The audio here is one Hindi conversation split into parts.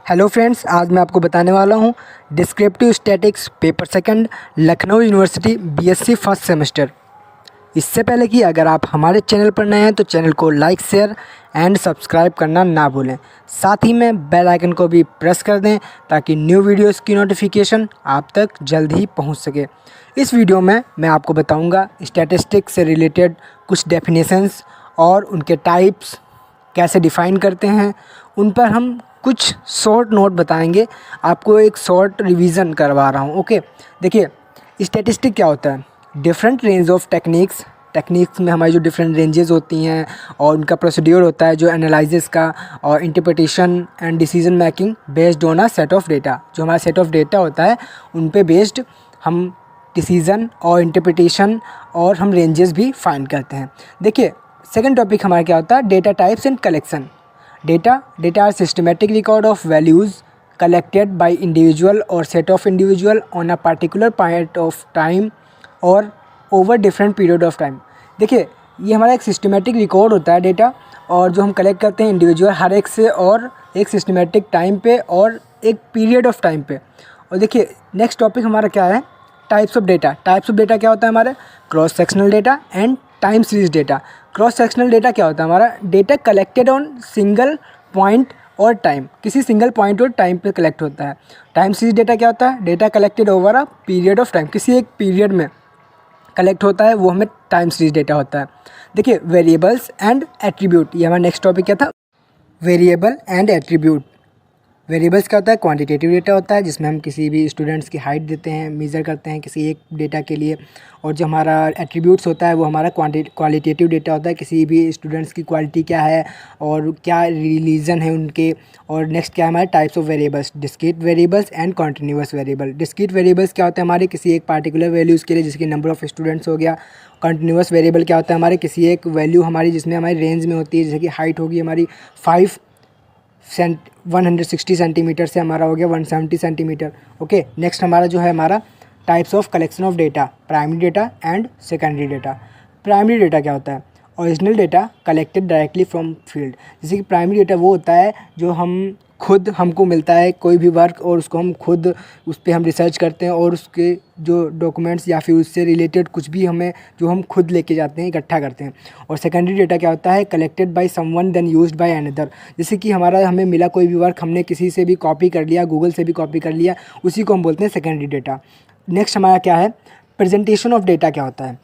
हेलो फ्रेंड्स, आज मैं आपको बताने वाला हूँ descriptive statics paper second, Lucknow university BSc first semester. इससे पहले कि अगर आप हमारे चैनल पर नए हैं तो चैनल को लाइक, शेयर एंड सब्सक्राइब करना ना भूलें। साथ ही में बेल आइकन को भी प्रेस कर दें ताकि न्यू वीडियोस की नोटिफिकेशन आप तक जल्द ही पहुंच सके। इस वीडियो में मैं आपको बताऊंगा स्टैटिस्टिक्स से रिलेटेड कुछ डेफिनेशंस और उनके टाइप्स कैसे डिफ़ाइन करते हैं, उन पर हम कुछ शॉर्ट नोट बताएंगे। आपको एक शॉर्ट रिवीजन करवा रहा हूँ। ओके, देखिए स्टैटिस्टिक क्या होता है। डिफरेंट रेंज ऑफ टेक्निक्स में हमारी जो डिफरेंट रेंजेस होती हैं और उनका प्रोसीड्यूर होता है जो एनालिसिस का और interpretation and decision making based on a set of data. जो हमारा सेट ऑफ डेटा होता है उन पे बेस्ड हम डिसीजन और इंटरप्रिटेशन और हम रेंजेस भी फाइंड करते हैं। देखिए सेकंड टॉपिक हमारा क्या होता है, data types and collection. Data are systematic record of values collected by individual or set of individual on a particular point of time or over different period of time। देखिए ये हमारा एक सिस्टमेटिक रिकॉर्ड होता है डेटा, और जो हम कलेक्ट करते हैं इंडिविजुअल हर एक से और एक सिस्टमेटिक टाइम पे और एक पीरियड ऑफ टाइम पे। और देखिए नेक्स्ट टॉपिक हमारा क्या है, types of data. Types of data क्या होता है हमारे, cross sectional data and time series data. Cross sectional data क्या होता है हमारा, data collected on single point और टाइम, किसी सिंगल पॉइंट और टाइम पे कलेक्ट होता है। टाइम सीरीज डेटा क्या होता है, data collected over a period of time, किसी एक पीरियड में कलेक्ट होता है, वो हमें टाइम सीरीज डेटा होता है। देखिए वेरिएबल्स एंड एट्रीब्यूट, ये हमारा नेक्स्ट टॉपिक क्या था, वेरिएबल एंड एट्रीब्यूट। वेरिएबल्स क्या होता है, क्वांटिटेटिव डेटा होता है जिसमें हम किसी भी स्टूडेंट्स की हाइट देते हैं, मेज़र करते हैं किसी एक डेटा के लिए। और जो हमारा एट्रीब्यूट्स होता है वो हमारा क्वालिटेटिव डेटा होता है, किसी भी स्टूडेंट्स की क्वालिटी क्या है और क्या रिलीजन है उनके। और नेक्स्ट क्या है हमारे types of variables, discrete variables and continuous variable. Discrete variables क्या होते हैं हमारे, किसी एक पार्टिकुलर वैल्यूज़ के लिए जिसकी नंबर ऑफ स्टूडेंट्स हो गया। कॉन्टिन्यूअस वेरिएबल क्या होता है हमारे, किसी एक वैल्यू हमारी जिसमें हमारी रेंज में होती है, जैसे कि हाइट होगी हमारी 160 सेंटीमीटर से हमारा हो गया 170 सेंटीमीटर। ओके, नेक्स्ट हमारा जो है हमारा types of collection of data, primary data and secondary data. Primary data क्या होता है, original data collected directly from field. जैसे कि प्राइमरी डेटा वो होता है जो हमको मिलता है कोई भी वर्क, और उसको हम खुद उस पर हम रिसर्च करते हैं और उसके जो डॉक्यूमेंट्स या फिर उससे रिलेटेड कुछ भी हमें जो हम खुद लेके जाते हैं, इकट्ठा करते हैं। और सेकेंडरी डेटा क्या होता है, collected by someone then used by another. जैसे कि हमें मिला कोई भी वर्क, हमने किसी से भी कॉपी कर लिया, गूगल से भी कॉपी कर लिया, उसी को हम बोलते हैं सेकेंडरी डेटा। नेक्स्ट हमारा क्या है, प्रेजेंटेशन ऑफ डेटा क्या होता है,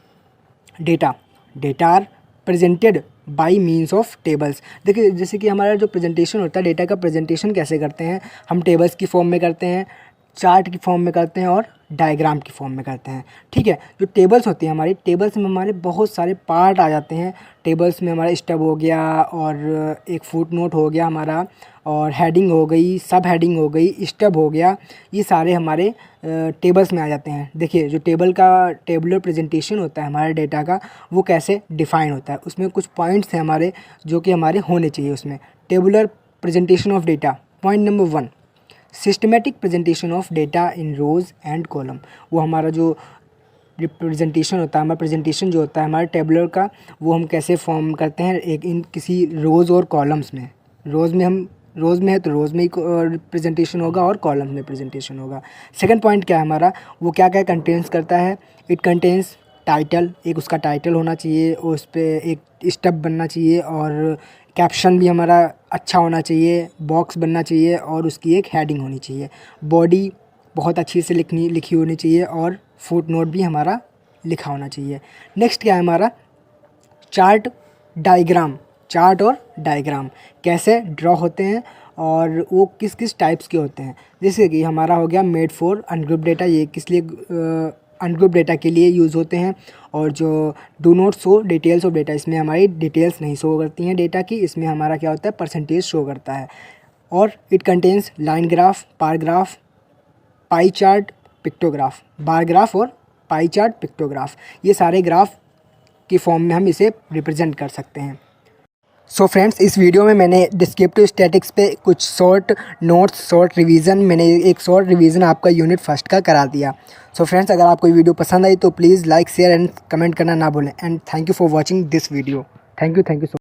data are presented by means of tables. देखिए जैसे कि हमारा जो प्रेजेंटेशन होता है, डेटा का प्रेजेंटेशन कैसे करते हैं हम, टेबल्स की फॉर्म में करते हैं, चार्ट की फॉर्म में करते हैं और डायग्राम की फॉर्म में करते हैं। ठीक है, जो टेबल्स होती हैं हमारी, टेबल्स में हमारे बहुत सारे पार्ट आ जाते हैं। टेबल्स में हमारा स्टब हो गया और एक फुट नोट हो गया हमारा, और हेडिंग हो गई, सब हेडिंग हो गई, स्टब हो गया, ये सारे हमारे टेबल्स में आ जाते हैं। देखिए जो टेबुलर प्रेजेंटेशन होता है हमारे डेटा का, वो कैसे डिफ़ाइन होता है, उसमें कुछ पॉइंट्स हैं हमारे जो कि हमारे होने चाहिए उसमें। Tabular presentation of data, point number 1, systematic presentation of data in rows and columns. वो हमारा जो रिप्रेजेंटेशन होता है, हमारा प्रेजेंटेशन जो होता है हमारे टेबुलर का, वो हम कैसे फॉर्म करते हैं एक इन किसी रोज़ और कॉलम्स में। रोज़ में है तो रोज़ में ही प्रेजेंटेशन होगा और कॉलम में प्रेजेंटेशन होगा। सेकंड पॉइंट क्या है हमारा, वो क्या क्या कंटेंस करता है, इट कंटेंस टाइटल, एक उसका टाइटल होना चाहिए, उस पर एक स्टब बनना चाहिए, और कैप्शन भी हमारा अच्छा होना चाहिए, बॉक्स बनना चाहिए, और उसकी एक हेडिंग होनी चाहिए। बॉडी बहुत अच्छी से लिखी होनी चाहिए, और फुट नोट भी हमारा लिखा होना चाहिए। नेक्स्ट क्या है हमारा, चार्ट और डायग्राम कैसे ड्रॉ होते हैं और वो किस किस टाइप्स के होते हैं। जैसे कि हमारा हो गया मेड फॉर अनग्रुप डेटा, ये किस लिए अनग्रुप डेटा के लिए यूज़ होते हैं। और जो do not show details of data, इसमें हमारी डिटेल्स नहीं शो करती हैं डेटा की, इसमें हमारा क्या होता है परसेंटेज शो करता है। और it contains line graph, bar graph, pie chart, pictograph. Bar graph और पाई चार्ट, पिक्टोग्राफ, ये सारे ग्राफ की फॉर्म में हम इसे रिप्रेजेंट कर सकते हैं। सो फ्रेंड्स, इस वीडियो में मैंने डिस्क्रिप्टिव स्टैटिक्स पे कुछ शॉर्ट नोट्स, शॉर्ट रिवीजन, मैंने एक शॉर्ट रिवीजन आपका यूनिट फर्स्ट का करा दिया। सो फ्रेंड्स, अगर आपको ये वीडियो पसंद आई तो please like, share and comment करना ना भूलें। And thank you for watching this video. Thank you so